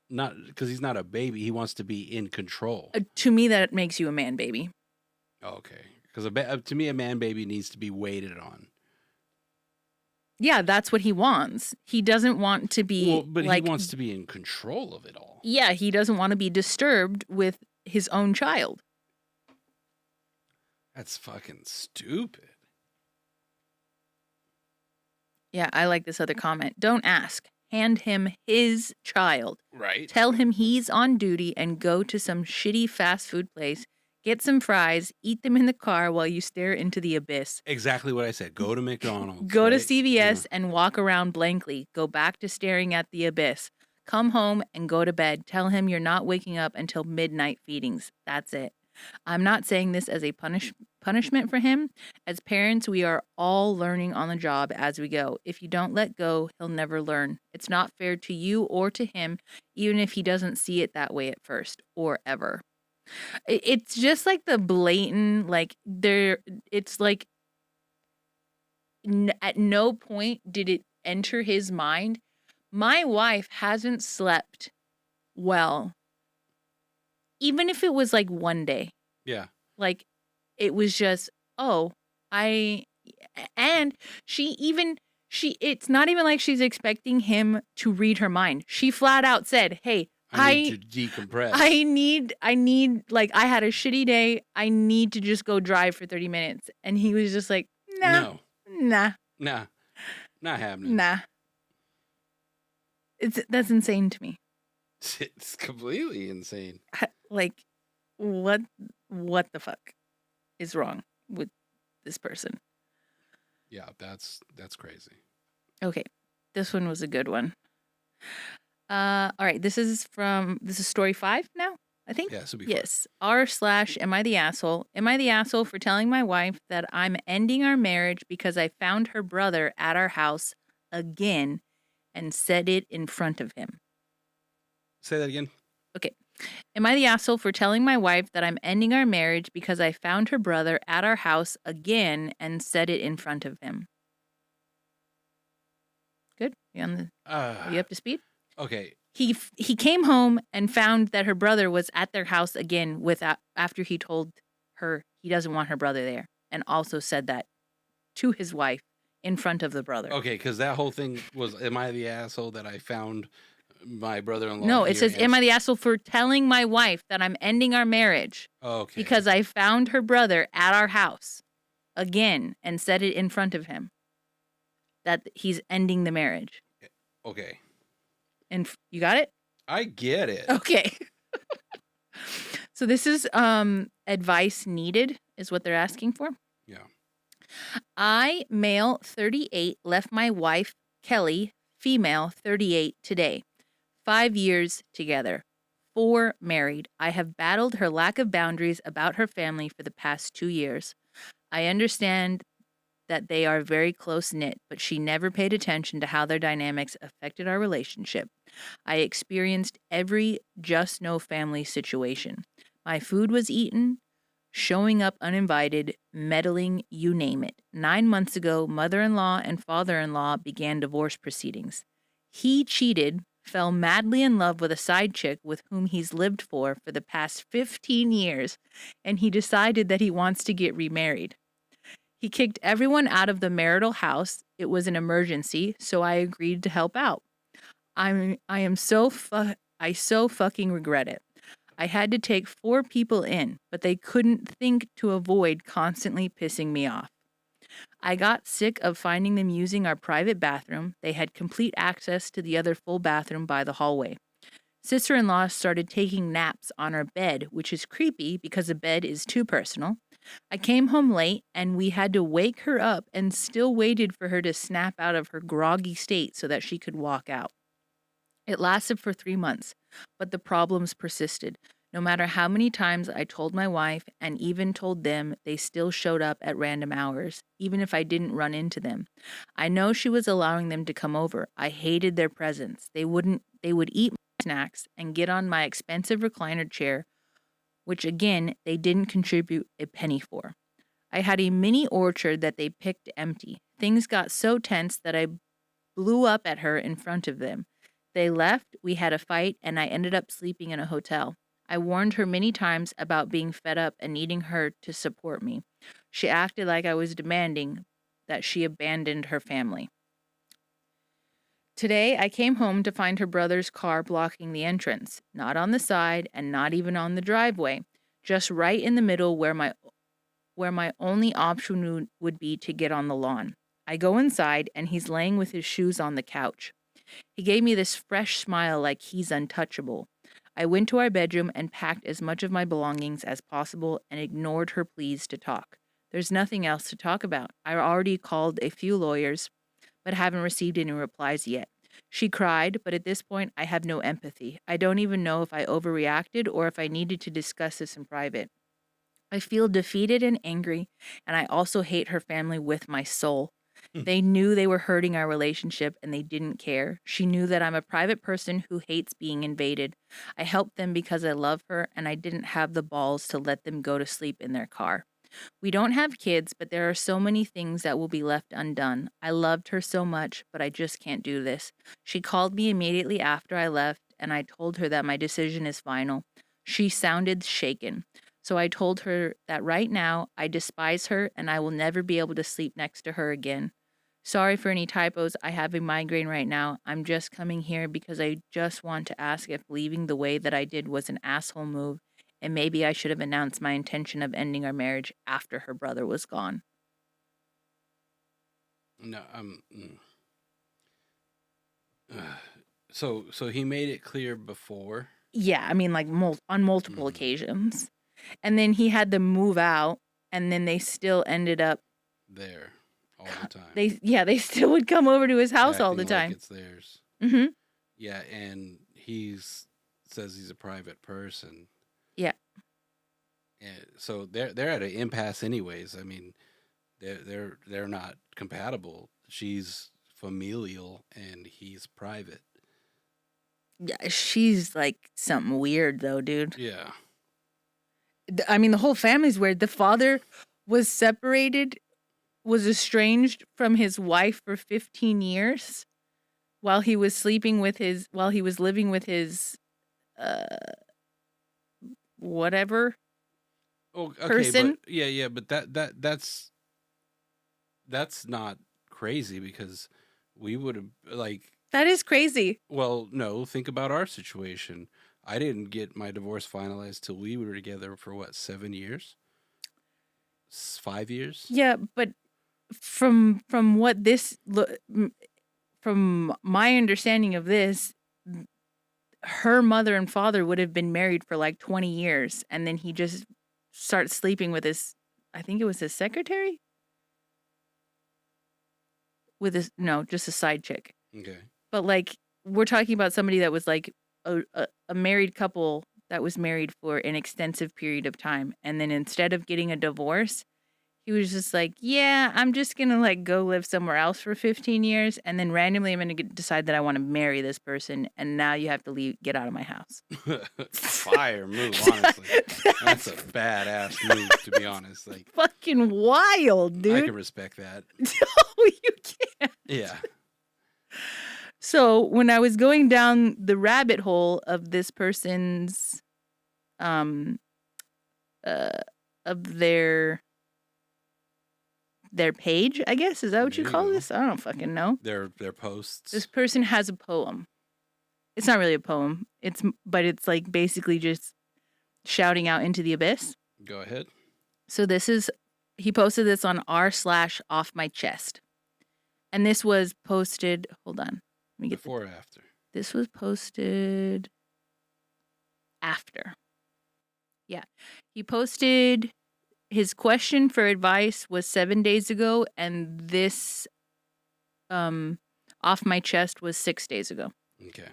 Not because he's not a baby. He wants to be in control. To me, that makes you a man baby. Okay. Because to me, a man baby needs to be waited on. Yeah, that's what he wants. He doesn't want to be but he wants to be in control of it all. Yeah, he doesn't want to be disturbed with his own child. That's fucking stupid. Yeah, I like this other comment. Don't ask. Hand him his child. Right. Tell him he's on duty and go to some shitty fast food place, get some fries, eat them in the car while you stare into the abyss. Exactly what I said. Go to McDonald's. Go to CVS and walk around blankly. Go back to staring at the abyss. Come home and go to bed. Tell him you're not waking up until midnight feedings. That's it. I'm not saying this as a punishment for him. As parents, we are all learning on the job as we go. If you don't let go, he'll never learn. It's not fair to you or to him, even if he doesn't see it that way at first or ever. It's just like the blatant, it's like at no point did it enter his mind. My wife hasn't slept well. Even if it was like one day. Yeah. Like it was just, it's not even like she's expecting him to read her mind. She flat out said, hey, I need to decompress. I had a shitty day. I need to just go drive for 30 minutes. And he was just like, nah. Not happening. Nah. That's insane to me. It's completely insane. Like, what the fuck is wrong with this person? Yeah, that's crazy. Okay, this one was a good one. All right, this is story 5 now, I think. Yeah, this will be yes. R/am I the asshole? Am I the asshole for telling my wife that I'm ending our marriage because I found her brother at our house again and said it in front of him? Say that again. Okay. Am I the asshole for telling my wife that I'm ending our marriage because I found her brother at our house again and said it in front of him? Good? You up to speed? Okay. He came home and found that her brother was at their house again after he told her he doesn't want her brother there, and also said that to his wife in front of the brother. Okay, because that whole thing was, am I the asshole that I found my brother-in-law? No, it says, am I the asshole for telling my wife that I'm ending our marriage? Okay. Because I found her brother at our house again and said it in front of him that he's ending the marriage. Okay. And you got it? I get it. Okay. So this is advice needed is what they're asking for. Yeah. I, male 38, left my wife, Kelly, female 38, today. 5 years together. 4 married. I have battled her lack of boundaries about her family for the past 2 years. I understand that they are very close-knit, but she never paid attention to how their dynamics affected our relationship. I experienced every just no family situation. My food was eaten, showing up uninvited, meddling, you name it. 9 months ago, mother-in-law and father-in-law began divorce proceedings. He cheated, fell madly in love with a side chick with whom he's lived for the past 15 years, and he decided that he wants to get remarried. He kicked everyone out of the marital house. It was an emergency, so I agreed to help out. I so fucking regret it. I had to take 4 people in, but they couldn't think to avoid constantly pissing me off. I got sick of finding them using our private bathroom. They had complete access to the other full bathroom by the hallway. Sister-in-law started taking naps on our bed, which is creepy because a bed is too personal. I came home late and we had to wake her up and still waited for her to snap out of her groggy state so that she could walk out. It lasted for 3 months, but the problems persisted. No matter how many times I told my wife and even told them, they still showed up at random hours, even if I didn't run into them. I know she was allowing them to come over. I hated their presence. They would eat my snacks and get on my expensive recliner chair which again, they didn't contribute a penny for. I had a mini orchard that they picked empty. Things got so tense that I blew up at her in front of them. They left, we had a fight, and I ended up sleeping in a hotel. I warned her many times about being fed up and needing her to support me. She acted like I was demanding that she abandoned her family. Today, I came home to find her brother's car blocking the entrance, not on the side and not even on the driveway, just right in the middle where my only option would be to get on the lawn. I go inside and he's laying with his shoes on the couch. He gave me this fresh smile like he's untouchable. I went to our bedroom and packed as much of my belongings as possible and ignored her pleas to talk. There's nothing else to talk about. I already called a few lawyers, but haven't received any replies yet. She cried, but at this point, I have no empathy. I don't even know if I overreacted or if I needed to discuss this in private. I feel defeated and angry, and I also hate her family with my soul. They knew they were hurting our relationship, and they didn't care. She knew that I'm a private person who hates being invaded. I helped them because I love her, and I didn't have the balls to let them go to sleep in their car. We don't have kids, but there are so many things that will be left undone. I loved her so much, but I just can't do this. She called me immediately after I left, and I told her that my decision is final. She sounded shaken. So I told her that right now I despise her and I will never be able to sleep next to her again. Sorry for any typos. I have a migraine right now. I'm just coming here because I just want to ask if leaving the way that I did was an asshole move, and maybe I should have announced my intention of ending our marriage after her brother was gone. No, so he made it clear before. Yeah, I mean, like on multiple occasions. And then he had them move out, and then they still ended up there all the time. They still would come over to his house all the Acting time. like it's theirs. Mm-hmm. Yeah, and says he's a private person. Yeah. And so they're at an impasse, anyways. I mean, they're not compatible. She's familial, and he's private. Yeah, she's like something weird though, dude. Yeah. I mean, the whole family's weird. The father was separated, was estranged from his wife for 15 years while he was living with his whatever person. But that's not crazy, because we would have, like, that is crazy. Well, no, think about our situation. I didn't get my divorce finalized till we were together for 7 years? 5 years? Yeah, but from what this from my understanding of this, her mother and father would have been married for like 20 years, and then he just starts sleeping with his, I think it was his secretary? Just a side chick. Okay. But like, we're talking about somebody that was like a married couple that was married for an extensive period of time. And then instead of getting a divorce, he was just like, yeah, I'm just going to like go live somewhere else for 15 years. And then randomly I'm going to decide that I want to marry this person. And now you have to get out of my house. Fire move, honestly. That's a badass move, to be honest. Like, fucking wild, dude. I can respect that. No, you can't. Yeah. So when I was going down the rabbit hole of this person's, of their page, I guess, is that what you call this? I don't fucking know. Their posts. This person has a poem. It's not really a poem. But it's like basically just shouting out into the abyss. Go ahead. So he posted this on r/offmychest. And this was posted, hold on. Let me get before or after? This was posted after. Yeah. He posted his question for advice was 7 days ago, and this off my chest was 6 days ago. Okay.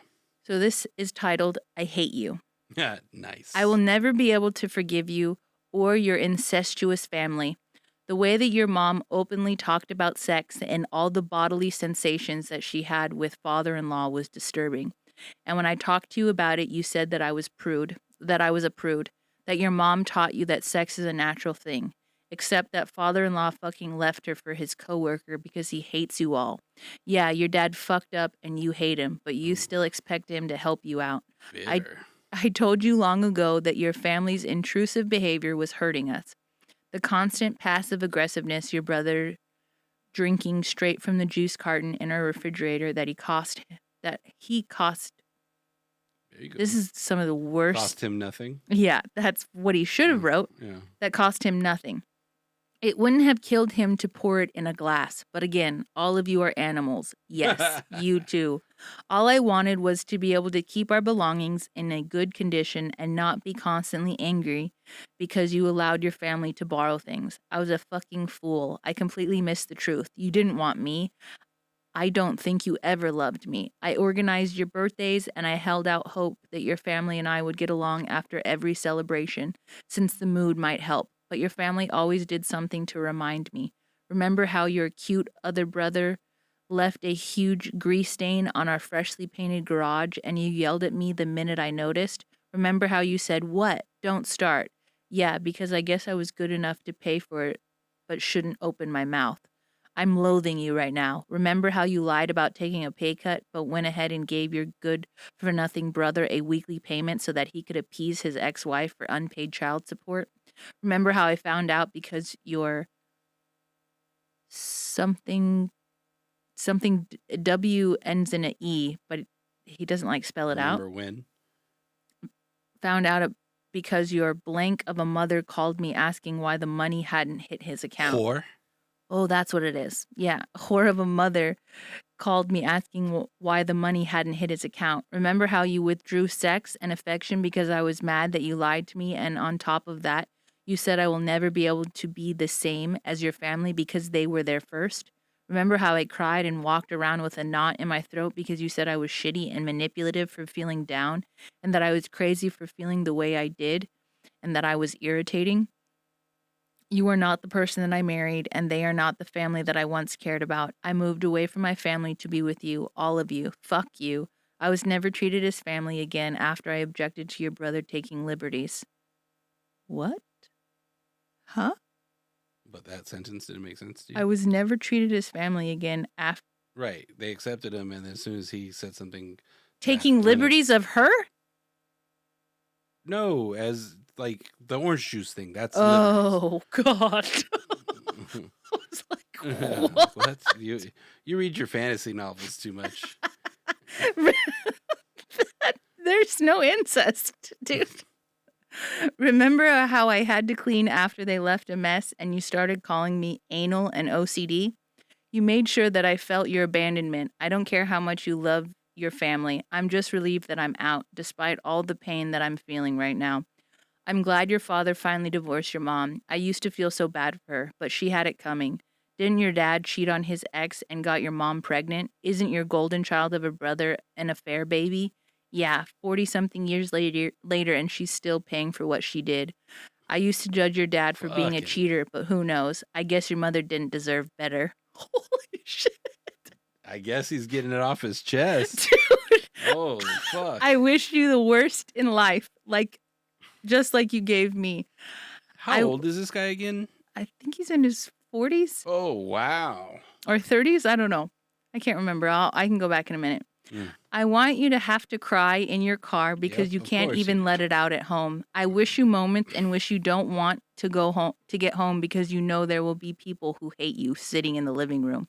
So this is titled, I Hate You. Yeah, nice. I will never be able to forgive you or your incestuous family. The way that your mom openly talked about sex and all the bodily sensations that she had with father-in-law was disturbing. And when I talked to you about it, you said that I was a prude. that your mom taught you that sex is a natural thing, except that father-in-law fucking left her for his coworker because he hates you all. Yeah, your dad fucked up and you hate him, but you still expect him to help you out. I Bitter. I told you long ago that your family's intrusive behavior was hurting us. The constant passive aggressiveness, your brother drinking straight from the juice carton in our refrigerator that he cost. There you go. This is some of the worst. Cost him nothing. Yeah, that's what he should have wrote. Yeah. That cost him nothing. It wouldn't have killed him to pour it in a glass. But again, all of you are animals. Yes, you too. All I wanted was to be able to keep our belongings in a good condition and not be constantly angry because you allowed your family to borrow things. I was a fucking fool. I completely missed the truth. You didn't want me. I don't think you ever loved me. I organized your birthdays and I held out hope that your family and I would get along after every celebration, since the mood might help. But your family always did something to remind me. Remember how your cute other brother left a huge grease stain on our freshly painted garage and you yelled at me the minute I noticed? Remember how you said, "What? Don't start." Yeah, because I guess I was good enough to pay for it, but shouldn't open my mouth. I'm loathing you right now. Remember how you lied about taking a pay cut, but went ahead and gave your good-for-nothing brother a weekly payment so that he could appease his ex-wife for unpaid child support? Remember how I found out because your something W ends in an E, but he doesn't like spell it out. Remember when? Found out because your blank of a mother called me asking why the money hadn't hit his account. Whore? Oh, that's what it is. Yeah, whore of a mother called me asking why the money hadn't hit his account. Remember how you withdrew sex and affection because I was mad that you lied to me, and on top of that, you said I will never be able to be the same as your family because they were there first? Remember how I cried and walked around with a knot in my throat because you said I was shitty and manipulative for feeling down, and that I was crazy for feeling the way I did, and that I was irritating? You are not the person that I married, and they are not the family that I once cared about. I moved away from my family to be with you, all of you. Fuck you. I was never treated as family again after I objected to your brother taking liberties. What? Huh? But that sentence didn't make sense to you. I was never treated as family again after Right. They accepted him, and as soon as he said something, taking liberties of her? no, as like the orange juice thing. That's Oh, God. I was like, what? You read your fantasy novels too much. There's no incest, dude. Remember how I had to clean after they left a mess and you started calling me anal and OCD? You made sure that I felt your abandonment. I don't care how much you love your family. I'm just relieved that I'm out, despite all the pain that I'm feeling right now. I'm glad your father finally divorced your mom. I used to feel so bad for her, but she had it coming. Didn't your dad cheat on his ex and got your mom pregnant? Isn't your golden child of a brother an affair baby? Yeah, 40-something years later, and she's still paying for what she did. I used to judge your dad for being a cheater, but who knows? I guess your mother didn't deserve better. Holy shit. I guess he's getting it off his chest. Dude. Oh, fuck. I wish you the worst in life, just like you gave me. How old is this guy again? I think he's in his 40s. Oh, wow. Or 30s. I don't know. I can't remember. I can go back in a minute. I want you to have to cry in your car because you can't even let it out at home. I wish you moments and wish you don't want to go home to get home because you know there will be people who hate you sitting in the living room.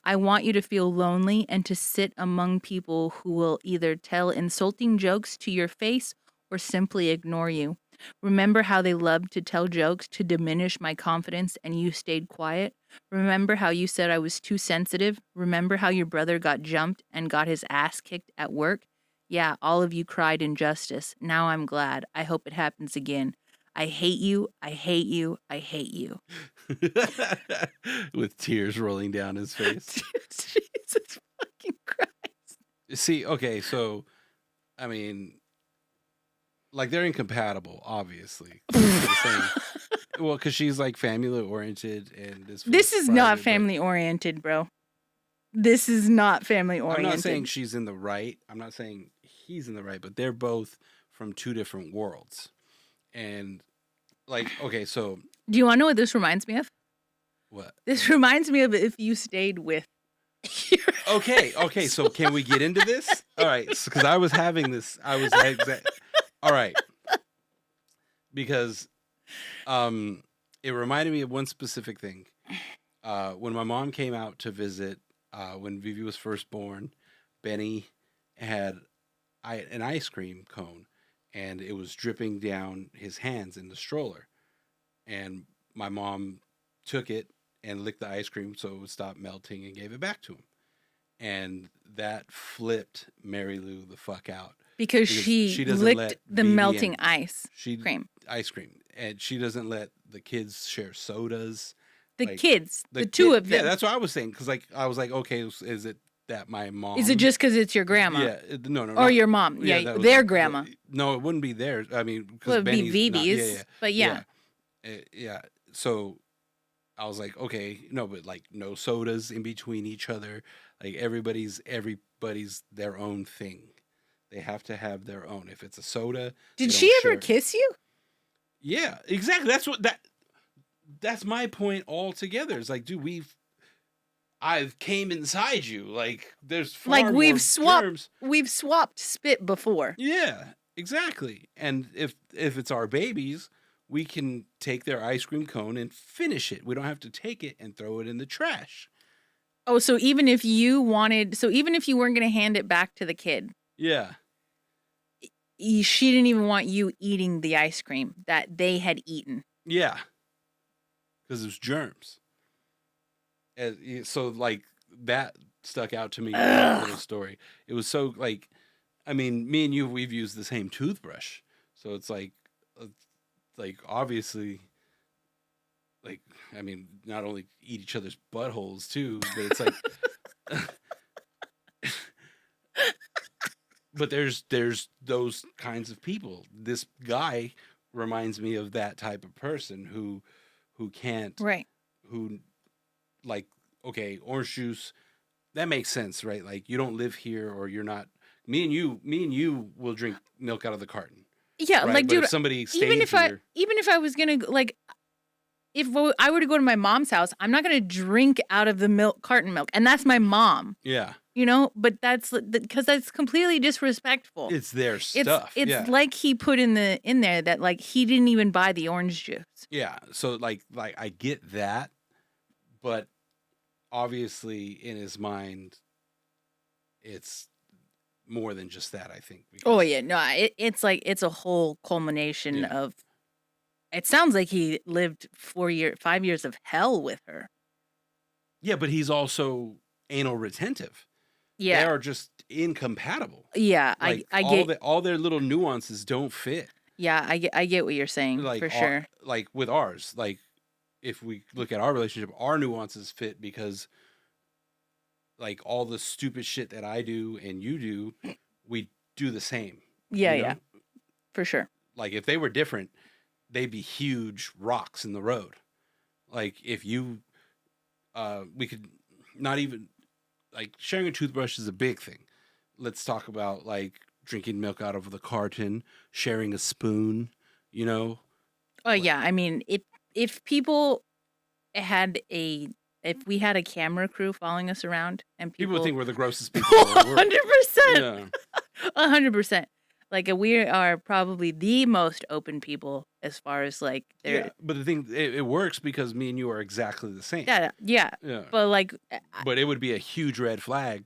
I want you to feel lonely and to sit among people who will either tell insulting jokes to your face or simply ignore you. Remember how they loved to tell jokes to diminish my confidence and you stayed quiet? Remember how you said I was too sensitive? Remember how your brother got jumped and got his ass kicked at work? Yeah, all of you cried injustice. Now I'm glad. I hope it happens again. I hate you. I hate you. I hate you. With tears rolling down his face. Jesus fucking Christ. See, okay, so, I mean, like, they're incompatible, obviously. Well, because she's like family oriented, and this is not family oriented, bro. This is not family oriented. I'm not saying she's in the right. I'm not saying he's in the right, but they're both from two different worlds, And like, okay, so Do you want to know what this reminds me of? what? This reminds me of if you stayed with. Okay. So can we get into this? All right, because I was having this. I was all right, because it reminded me of one specific thing. When my mom came out to visit, when Vivi was first born, Benny had an ice cream cone, and it was dripping down his hands in the stroller. And my mom took it and licked the ice cream so it would stop melting and gave it back to him. And that flipped Mary Lou the fuck out. Because she doesn't licked let the Vivi melting and ice cream. Ice cream. And she doesn't let the kids share sodas. The Like, kids, the two of them. Yeah, that's what I was saying. Because like, I was like, okay, is it that my mom? Is it just because it's your grandma? Yeah, no. Or your mom? Yeah, that was- their grandma. No, it wouldn't be theirs. I mean, because Well, it'd be Benny's not- Vivi's. But yeah. Yeah. So I was like, okay, no, but like no sodas in between each other. Like everybody's their own thing. They have to have their own. If it's a soda, Did they she don't ever share. kiss you? Yeah, exactly. That's my point altogether. It's like, dude, I've came inside you. Like there's far Like more we've swapped germs. we've swapped spit before. Yeah, exactly. And if it's our babies, we can take their ice cream cone and finish it. We don't have to take it and throw it in the trash. Oh, so even if you weren't going to hand it back to the kid, Yeah. she didn't even want you eating the ice cream that they had eaten. Yeah. Because it was germs. And so like that stuck out to me in that little story. It was so like, I mean, me and you, we've used the same toothbrush. So it's like obviously, like, I mean, not only eat each other's buttholes too, but it's like, but there's those kinds of people. This guy reminds me of that type of person who can't, Right. who like, okay, orange juice, that makes sense, right? Like you don't live here or you're not, me and you will drink milk out of the carton. Yeah, right? like But dude, if somebody stayed even if I was going to like if I were to go to my mom's house, I'm not going to drink out of the carton milk. And that's my mom. Yeah. You know, but that's because that's completely disrespectful. It's their stuff. It's like he put in there that like he didn't even buy the orange juice. Yeah. So like I get that, but obviously in his mind, it's more than just that, I think. Oh yeah, no, it's like it's a whole culmination of. It sounds like he lived 5 years of hell with her. Yeah, but he's also anal retentive. Yeah, they are just incompatible. Yeah, like, I get all their little nuances don't fit. Yeah, I get what you're saying, like for sure. Like with ours, like if we look at our relationship, our nuances fit because like all the stupid shit that I do and you do, we do the same. Yeah, you know? yeah, for sure. Like if they were different, they'd be huge rocks in the road. Like if you, we could not even, like sharing a toothbrush is a big thing. Let's talk about like drinking milk out of the carton, sharing a spoon, you know? Oh yeah, I mean, if people if we had a camera crew following us around and people would think we're the grossest people in the world. 100%. 100%. Like we are probably the most open people as far as like yeah, but the thing it works because me and you are exactly the same. Yeah. But like but it would be a huge red flag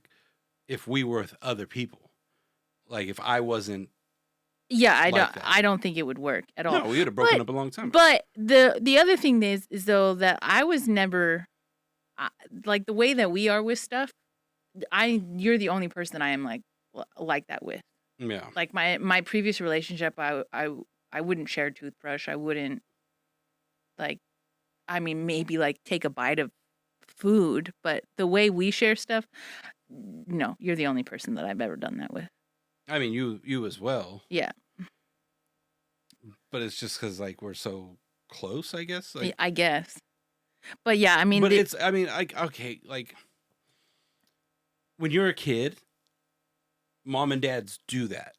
if we were with other people. Like if I wasn't I don't think it would work at all. No, we would have broken up a long time ago. But the other thing is though that I was never like the way that we are with stuff. You're the only person I am like that with. Yeah. Like my previous relationship, I wouldn't share a toothbrush. I wouldn't maybe like take a bite of food, but the way we share stuff, no, you're the only person that I've ever done that with. I mean, you as well. Yeah. But it's just because like we're so close, I guess. Like, I guess. But yeah, I mean, but okay, like when you're a kid, mom and dads do that,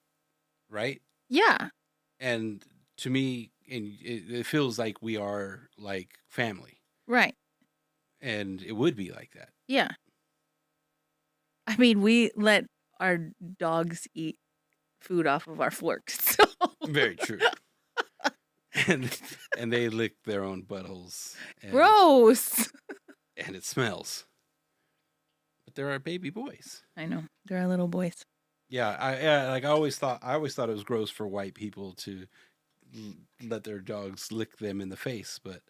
right? Yeah. And to me, and it feels like we are like family, Right. and it would be like that. Yeah. I mean, we let our dogs eat food off of our forks. So Very true. and they lick their own buttholes. And, gross. and it smells. But there are baby boys. I know. They're our little boys. Yeah, I always thought it was gross for white people to let their dogs lick them in the face, but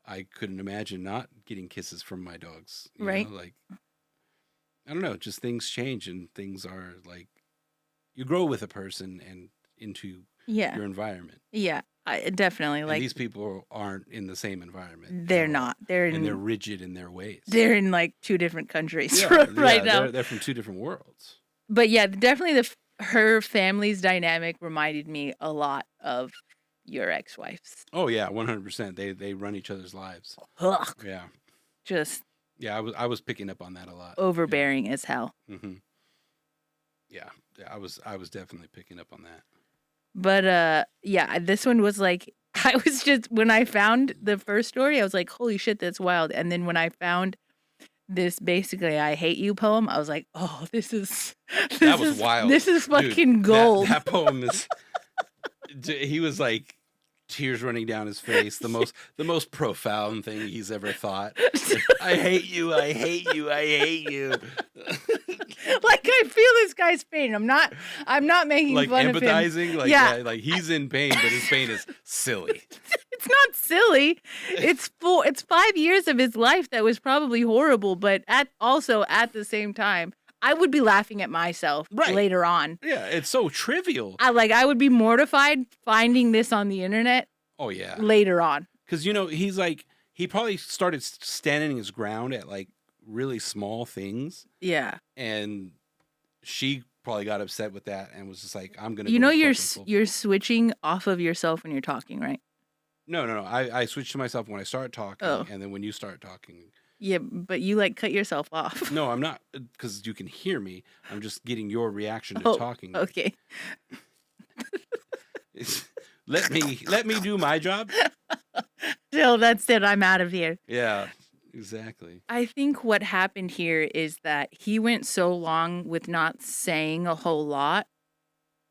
I couldn't imagine not getting kisses from my dogs. You Right. know, like, I don't know, just things change and things are like, you grow with a person and into Yeah. your environment. Yeah. Definitely. And Like, these people aren't in the same environment. they're at all. not. They're And they're in, rigid in their ways. they're in like 2 different countries Yeah, right now. They're from 2 different worlds. But yeah, definitely her family's dynamic reminded me a lot of your ex-wife's. Oh yeah, 100%. They run each other's lives. Ugh, Yeah. just Yeah, I was picking up on that a lot. overbearing as hell. Mm-hmm. Yeah, I was definitely picking up on that. But yeah, this one was like, I was just, when I found the first story, I was like, holy shit, that's wild. And then when I found this basically I hate you poem, I was like, oh, this is wild. This is Dude, fucking gold. That poem is. He was like tears running down his face. The most profound thing he's ever thought. I hate you. I hate you. I hate you. Like, I feel this guy's pain. I'm not making Like fun of him. empathizing. Like Yeah. like he's in pain, but his pain is silly. It's not silly. It's 5 years of his life that was probably horrible, but at the same time, I would be laughing at myself Right. later on. Yeah, it's so trivial. I would be mortified finding this on the internet Oh yeah, later on. because he's like he probably started standing his ground at like really small things, Yeah. and she probably got upset with that and was just like, "I'm gonna." You go know fucking full-" you're switching off of yourself when you're talking, right? No. I switch to myself when I start talking, Oh. and then when you start talking. Yeah, but you like cut yourself off. No, I'm not, because you can hear me. I'm just getting your reaction to Oh, talking. okay. Let me do my job. So that's it. I'm out of here. Yeah, exactly. I think what happened here is that he went so long with not saying a whole lot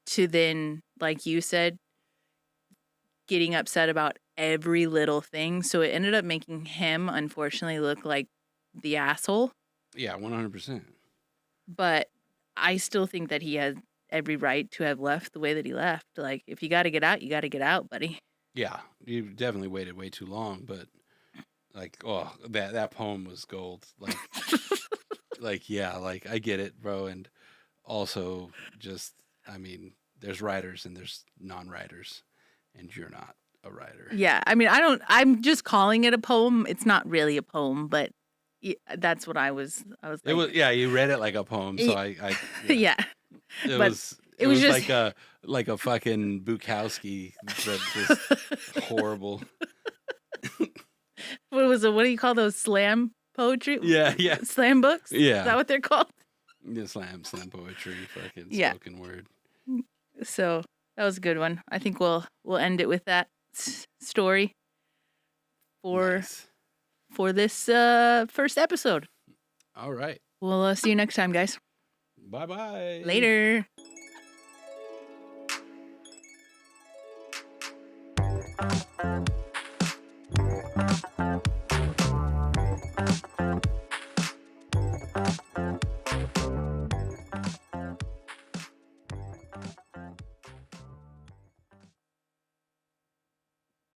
to then, like you said, getting upset about every little thing. So it ended up making him, unfortunately, look like the asshole. Yeah, 100%. But I still think that he has every right to have left the way that he left. Like, if you got to get out, you got to get out, buddy. Yeah, you definitely waited way too long, but like, oh, that poem was gold. Like, like I get it, bro, and also just, I mean, there's writers and there's non-writers, and you're not a writer. Yeah, I mean, I'm just calling it a poem. It's not really a poem, but that's what I was like, It was, yeah, you read it like a poem, so yeah. It but was just like a fucking Bukowski, but just horrible. What was it? What do you call those slam poetry? Yeah. Slam books? Yeah. Is that what they're called? Yeah, slam poetry, fucking Yeah. spoken word. So that was a good one. I think we'll end it with that story for Nice. for this first episode. All right. We'll see you next time, guys. Bye-bye. Later.